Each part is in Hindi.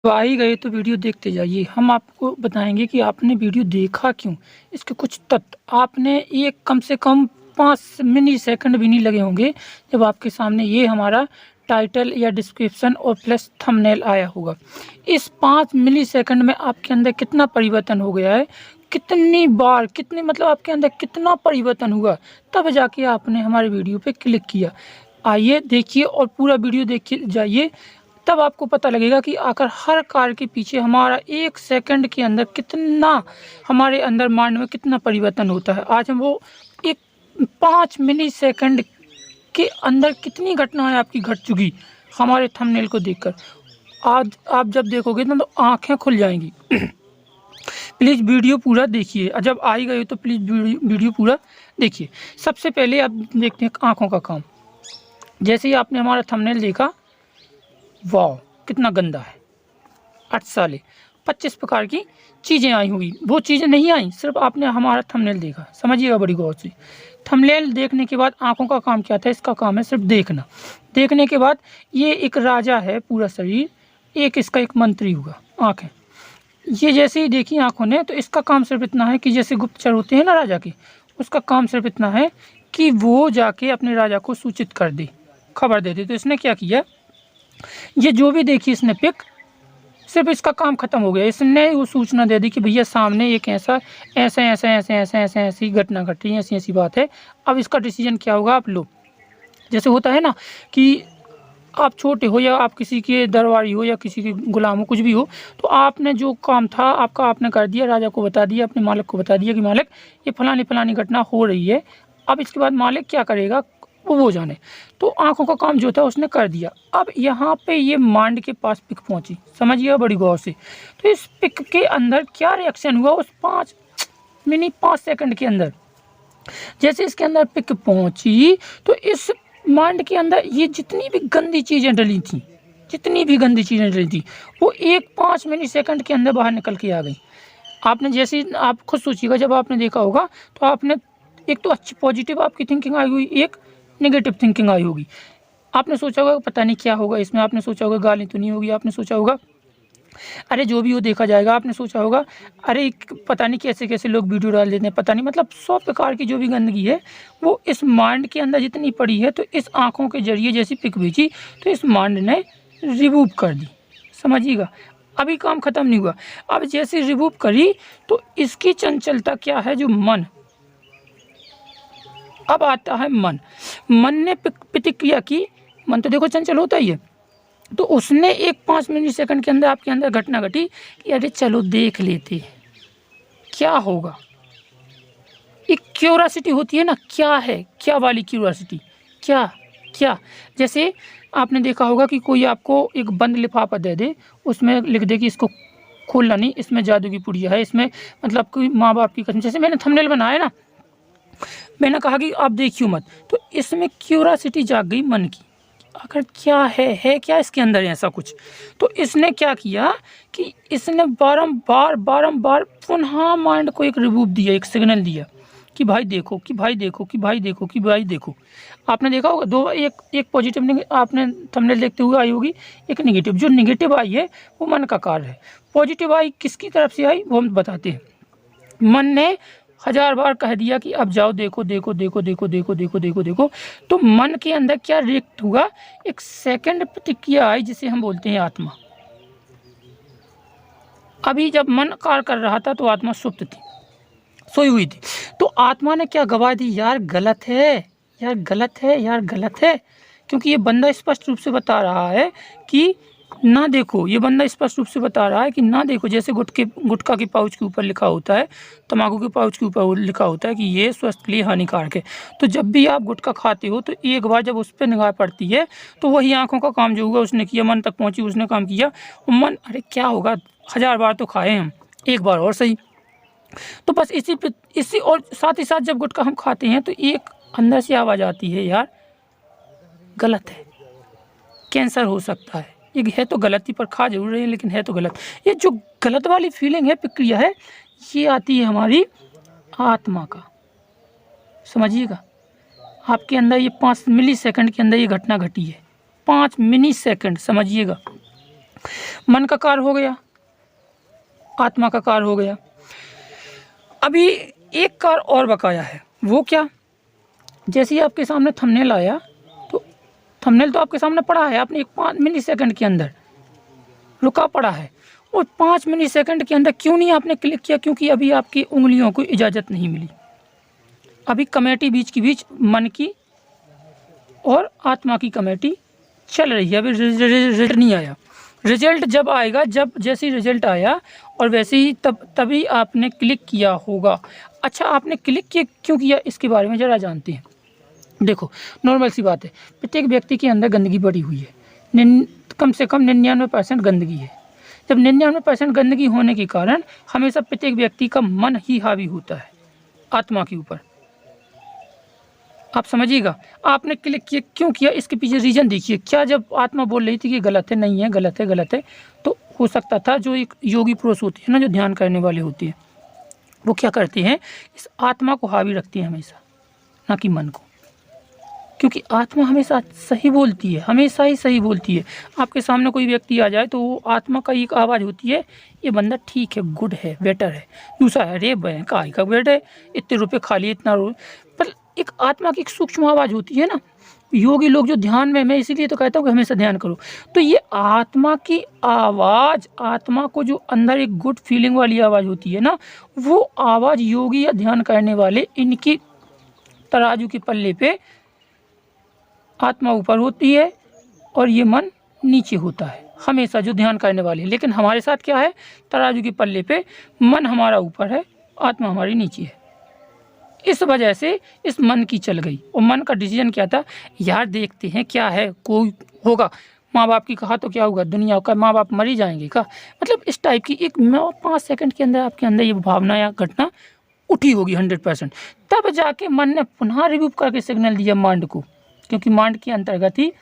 तो आ ही गए तो वीडियो देखते जाइए। हम आपको बताएंगे कि आपने वीडियो देखा क्यों, इसके कुछ तथ्य। आपने ये कम से कम 5 मिली सेकंड भी नहीं लगे होंगे जब आपके सामने ये हमारा टाइटल या डिस्क्रिप्शन और प्लस थंबनेल आया होगा। इस 5 मिली सेकंड में आपके अंदर कितना परिवर्तन हो गया है, कितनी बार, कितनी मतलब आपके अंदर कितना परिवर्तन हुआ, तब जाके आपने हमारे वीडियो पे क्लिक किया। आइए देखिए और पूरा वीडियो देखिए जाइए, तब आपको पता लगेगा कि आखिर हर कार्य के पीछे हमारा 1 सेकंड के अंदर कितना, हमारे अंदर माइंड में कितना परिवर्तन होता है। आज हम वो एक 5 मिली सेकंड के अंदर कितनी घटनाएं आपकी घट चुकी हमारे थंबनेल को देखकर। आज आप जब देखोगे ना तो आंखें खुल जाएंगी। प्लीज़ वीडियो पूरा देखिए, जब आ ही गए तो प्लीज़ वीडियो पूरा देखिए। सबसे पहले आप देखते हैं आँखों का काम। जैसे ही आपने हमारा थंबनेल देखा, वाह कितना गंदा है, 8 साले 25 प्रकार की चीज़ें आई हुई। वो चीज़ें नहीं आई, सिर्फ आपने हमारा थंबनेल देखा। समझिएगा बड़ी गौर से। थंबनेल देखने के बाद आंखों का काम क्या था? इसका काम है सिर्फ देखना। देखने के बाद ये एक राजा है पूरा शरीर, एक इसका एक मंत्री हुआ आँखें। ये जैसे ही देखी आँखों ने तो इसका काम सिर्फ इतना है कि जैसे गुप्तचर होते हैं ना राजा के, उसका काम सिर्फ इतना है कि वो जाके अपने राजा को सूचित कर दे, खबर दे दे। तो इसने क्या किया, ये जो भी देखी इसने पिक, सिर्फ इसका काम खत्म हो गया। इसने वो सूचना दे दी कि भैया सामने एक ऐसा ऐसे ऐसे ऐसे ऐसे ऐसे ऐसी घटना घट रही है, ऐसी ऐसी बात है। अब इसका डिसीजन क्या होगा आप लो। जैसे होता है ना कि आप छोटे हो या आप किसी के दरबारी हो या किसी के गुलाम हो, कुछ भी हो, तो आपने जो काम था आपका आपने कर दिया, राजा को बता दिया, अपने मालिक को बता दिया कि मालिक ये फलानी फलानी घटना हो रही है। अब इसके बाद मालिक क्या करेगा वो जाने। तो आंखों का काम जो था उसने कर दिया। अब यहाँ पे ये मांड के पास पिक पहुंची, समझिएगा बड़ी गौर से। तो इस पिक के अंदर क्या रिएक्शन हुआ उस 5 सेकंड के अंदर। जैसे इसके अंदर पिक पहुंची तो इस मांड के अंदर ये जितनी भी गंदी चीज़ें डली थी, जितनी भी गंदी चीज़ें डली थी, वो एक 5 मिली सेकंड के अंदर बाहर निकल के आ गई। आपने जैसे, आप खुद सोचिएगा, जब आपने देखा होगा तो आपने एक तो अच्छी पॉजिटिव आपकी थिंकिंग आई हुई, एक नेगेटिव थिंकिंग आई होगी। आपने सोचा होगा पता नहीं क्या होगा इसमें, आपने सोचा होगा गाली तो नहीं होगी, आपने सोचा होगा अरे जो भी हो देखा जाएगा, आपने सोचा होगा अरे पता नहीं कैसे कैसे लोग वीडियो डाल देते हैं, पता नहीं, मतलब 100 प्रकार की जो भी गंदगी है वो इस माइंड के अंदर जितनी पड़ी है। तो इस आँखों के जरिए जैसी पिक भेजी तो इस माइंड ने रिमूव कर दी। समझिएगा, अभी काम ख़त्म नहीं हुआ। अब जैसे रिमूव करी तो इसकी चंचलता क्या है, जो मन, अब आता है मन। मन ने प्रतिक्रिया की। मन तो देखो चंचल होता ही है। तो उसने एक 5 मिली सेकंड के अंदर आपके अंदर घटना घटी कि अरे चलो देख लेते क्या होगा। एक क्यूरियोसिटी होती है ना, क्या है, क्या वाली क्यूरियोसिटी, क्या क्या। जैसे आपने देखा होगा कि कोई आपको एक बंद लिफाफा दे दे, उसमें लिख दे कि इसको खोलना नहीं, इसमें जादू की पुड़िया है, इसमें मतलब कोई माँ बाप की कसम। जैसे मैंने थंबनेल बनाया ना, मैंने कहा कि आप देखियो मत, तो इसमें क्यूरियोसिटी जाग गई मन की, आखिर क्या है क्या इसके अंदर ऐसा कुछ। तो इसने क्या किया कि इसने बारंबार बारंबार पुनः माइंड को एक रिबूट दिया, एक सिग्नल दिया कि भाई देखो, कि भाई देखो, कि भाई देखो, कि भाई देखो। आपने देखा होगा दो, एक पॉजिटिव आपने थंबनेल देखते हुए आई होगी, एक नेगेटिव। जो नेगेटिव आई है वो मन का कार्य है, पॉजिटिव आई किसकी तरफ से आई वो हम बताते हैं। मन ने 1000 बार कह दिया कि अब जाओ देखो देखो देखो देखो देखो देखो देखो देखो। तो मन के अंदर क्या रिएक्ट हुआ, एक सेकंड प्रतिक्रिया आई जिसे हम बोलते हैं आत्मा। अभी जब मन कार्य कर रहा था तो आत्मा सुप्त थी, सोई हुई थी। तो आत्मा ने क्या गवाह दी, यार गलत है, यार गलत है, यार गलत है। क्योंकि ये बंदा स्पष्ट रूप से बता रहा है कि ना देखो, ये बंदा स्पष्ट रूप से बता रहा है कि ना देखो। जैसे गुटखा के पाउच के ऊपर लिखा होता है, तंबाकू के पाउच के ऊपर लिखा होता है कि ये स्वास्थ्य के लिए हानिकारक है। तो जब भी आप गुटखा खाते हो तो एक बार जब उस पर निगाह पड़ती है तो वही आंखों का काम जो हुआ उसने किया, मन तक पहुंची, उसने काम किया। मन अरे क्या होगा, 1000 बार तो खाए हम, एक बार और सही। तो बस इसी और साथ ही साथ जब गुटखा हम खाते हैं तो एक अंदर से आवाज़ आती है, यार गलत है, कैंसर हो सकता है। ये है तो गलती पर खा जरूर रहे हैं लेकिन है तो गलत। ये जो गलत वाली फीलिंग है, प्रक्रिया है, ये आती है हमारी आत्मा का। समझिएगा, आपके अंदर ये 5 मिली सेकंड के अंदर ये घटना घटी है, 5 मिली सेकंड, समझिएगा। मन का कार्य हो गया, आत्मा का कार्य हो गया। अभी एक कार्य और बकाया है, वो क्या? जैसे ही आपके सामने थंबनेल आया तो थंबनेल तो आपके सामने पड़ा है, आपने एक 5 मिली सेकंड के अंदर रुका पड़ा है, और 5 मिली सेकंड के अंदर क्यों नहीं आपने क्लिक किया? क्योंकि अभी आपकी उंगलियों को इजाज़त नहीं मिली। अभी कमेटी बीच की बीच मन की और आत्मा की कमेटी चल रही है, अभी रिजल्ट नहीं आया। रिजल्ट जब आएगा, जब जैसे ही रिजल्ट आया और वैसे ही तभी आपने क्लिक किया होगा। अच्छा, आपने क्लिक क्यों किया, इसके बारे में ज़रा जानते हैं। देखो, नॉर्मल सी बात है, प्रत्येक व्यक्ति के अंदर गंदगी बढ़ी हुई है, कम से कम 99% गंदगी है। जब 99% गंदगी होने के कारण हमेशा प्रत्येक व्यक्ति का मन ही हावी होता है आत्मा के ऊपर। आप समझिएगा, आपने क्लिक किया क्यों किया, इसके पीछे रीज़न देखिए। क्या जब आत्मा बोल रही थी कि गलत है, नहीं है, गलत है, गलत है, तो हो सकता था जो एक योगी पुरुष होती है ना, जो ध्यान करने वाले होते हैं, वो क्या करते हैं, इस आत्मा को हावी रखती है हमेशा, ना कि मन को। क्योंकि आत्मा हमेशा सही बोलती है, हमेशा ही सही बोलती है। आपके सामने कोई व्यक्ति आ जाए तो वो आत्मा का एक आवाज़ होती है, ये बंदा ठीक है, गुड है, बेटर है। दूसरा है, अरे बैंक का बेटर है, इतने रुपए खा लिए, इतना पर एक आत्मा की एक सूक्ष्म आवाज़ होती है ना। योगी लोग जो ध्यान में, मैं इसीलिए तो कहता हूँ कि हमेशा ध्यान करो। तो ये आत्मा की आवाज़, आत्मा को जो अंदर एक गुड फीलिंग वाली आवाज़ होती है ना, वो आवाज़ योगी या ध्यान करने वाले, इनकी तराजू के पल्ले पे आत्मा ऊपर होती है और ये मन नीचे होता है हमेशा, जो ध्यान करने वाले। लेकिन हमारे साथ क्या है, तराजू के पल्ले पे मन हमारा ऊपर है, आत्मा हमारी नीचे है। इस वजह से इस मन की चल गई, और मन का डिसीजन क्या था, यार देखते हैं क्या है, कोई होगा, माँ बाप की कहा तो क्या होगा, दुनिया का माँ बाप मर ही जाएंगे का, मतलब इस टाइप की एक 5 सेकंड के अंदर आपके अंदर ये भावना या घटना उठी होगी 100%। तब जाके मन ने पुनः रिव्यू करके सिग्नल दिया माइंड को, क्योंकि माइंड के अंतर्गत ही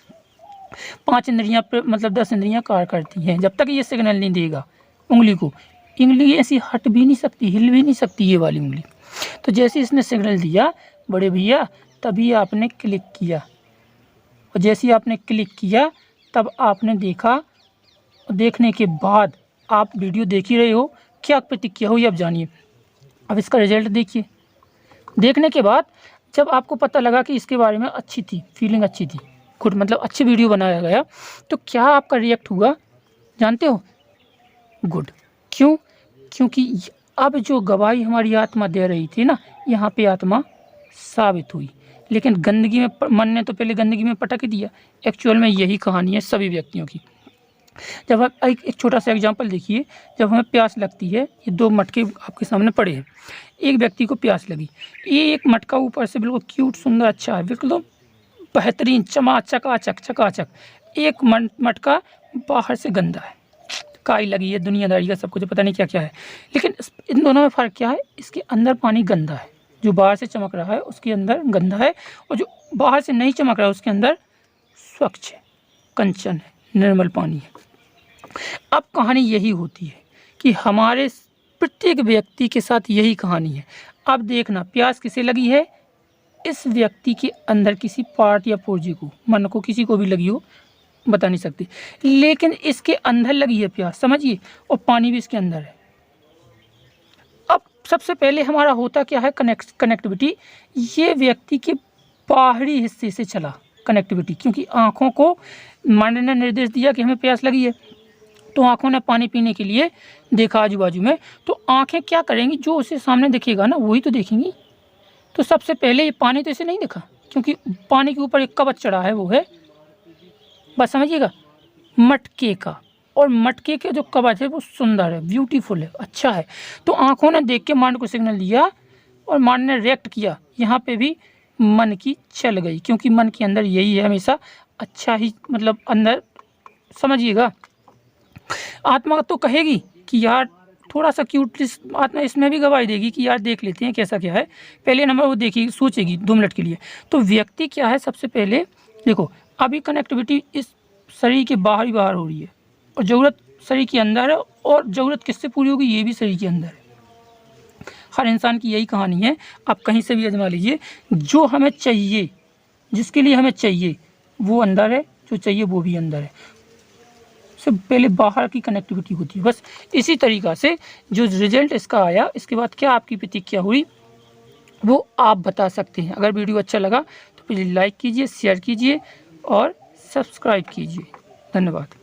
5 इंद्रियाँ, मतलब 10 इंद्रियाँ कार्य करती हैं। जब तक ये सिग्नल नहीं देगा उंगली को, उंगली ऐसी हट भी नहीं सकती, हिल भी नहीं सकती ये वाली उंगली। तो जैसे इसने सिग्नल दिया बड़े भैया, तभी आपने क्लिक किया, और जैसे ही आपने क्लिक किया तब आपने देखा, देखने के बाद आप वीडियो देख ही रहे हो, क्या प्रतिक्रिया हुई अब जानिए। अब इसका रिजल्ट देखिए। देखने के बाद जब आपको पता लगा कि इसके बारे में अच्छी थी, फीलिंग अच्छी थी, गुड, मतलब अच्छी वीडियो बनाया गया, तो क्या आपका रिएक्ट हुआ जानते हो? गुड। क्यों? क्योंकि अब जो गवाही हमारी आत्मा दे रही थी ना, यहाँ पे आत्मा साबित हुई। लेकिन गंदगी में, मन ने तो पहले गंदगी में पटक दिया। एक्चुअल में यही कहानी है सभी व्यक्तियों की। जब आप एक छोटा सा एग्जांपल देखिए, जब हमें प्यास लगती है, ये 2 मटके आपके सामने पड़े हैं, एक व्यक्ति को प्यास लगी, ये एक मटका ऊपर से बिल्कुल क्यूट, सुंदर, अच्छा है, बिल्कुल बेहतरीन, चकाचक चकाचक। एक मटका बाहर से गंदा है, काई लगी है, दुनियादारी का सब कुछ, पता नहीं क्या क्या है। लेकिन इन दोनों में फ़र्क क्या है, इसके अंदर पानी गंदा है, जो बाहर से चमक रहा है उसके अंदर गंदा है, और जो बाहर से नहीं चमक रहा है उसके अंदर स्वच्छ है, कंचन है, निर्मल पानी है। अब कहानी यही होती है कि हमारे प्रत्येक व्यक्ति के साथ यही कहानी है। अब देखना, प्यास किसे लगी है, इस व्यक्ति के अंदर किसी पार्ट या पुर्जे को, मन को, किसी को भी लगी हो, बता नहीं सकती, लेकिन इसके अंदर लगी है प्यास, समझिए, और पानी भी इसके अंदर है। अब सबसे पहले हमारा होता क्या है, कनेक्टिविटी। ये व्यक्ति के बाहरी हिस्से से चला कनेक्टिविटी, क्योंकि आँखों को माइंड ने निर्देश दिया कि हमें प्यास लगी है, तो आँखों ने पानी पीने के लिए देखा आजू बाजू में, तो आँखें क्या करेंगी, जो उसे सामने दिखेगा ना वही तो देखेंगी। तो सबसे पहले ये पानी तो इसे नहीं दिखा, क्योंकि पानी के ऊपर एक कवच चढ़ा है, वो है, बस समझिएगा, मटके का। और मटके के जो कवच है वो सुंदर है, ब्यूटीफुल है, अच्छा है। तो आँखों ने देख के माइंड को सिग्नल दिया, और माइंड ने रिएक्ट किया। यहाँ पे भी मन की चल गई, क्योंकि मन के अंदर यही है हमेशा, अच्छा ही, मतलब अंदर, समझिएगा। आत्मा तो कहेगी कि यार थोड़ा सा क्यूट, आत्मा इसमें भी गवाही देगी कि यार देख लेते हैं कैसा क्या है। पहले नंबर वो देखेगी, सोचेगी 2 मिनट के लिए। तो व्यक्ति क्या है, सबसे पहले देखो, अभी कनेक्टिविटी इस शरीर के बाहर ही बाहर हो रही है, और ज़रूरत शरीर के अंदर है, और ज़रूरत किससे पूरी होगी, ये भी शरीर के अंदर है। हर इंसान की यही कहानी है, आप कहीं से भी आजमा लीजिए। जो हमें चाहिए, जिसके लिए हमें चाहिए वो अंदर है, जो चाहिए वो भी अंदर है। से पहले बाहर की कनेक्टिविटी होती है। बस इसी तरीक़ा से जो रिज़ल्ट इसका आया, इसके बाद क्या आपकी प्रतिक्रिया हुई वो आप बता सकते हैं। अगर वीडियो अच्छा लगा तो प्लीज़ लाइक कीजिए, शेयर कीजिए और सब्सक्राइब कीजिए। धन्यवाद।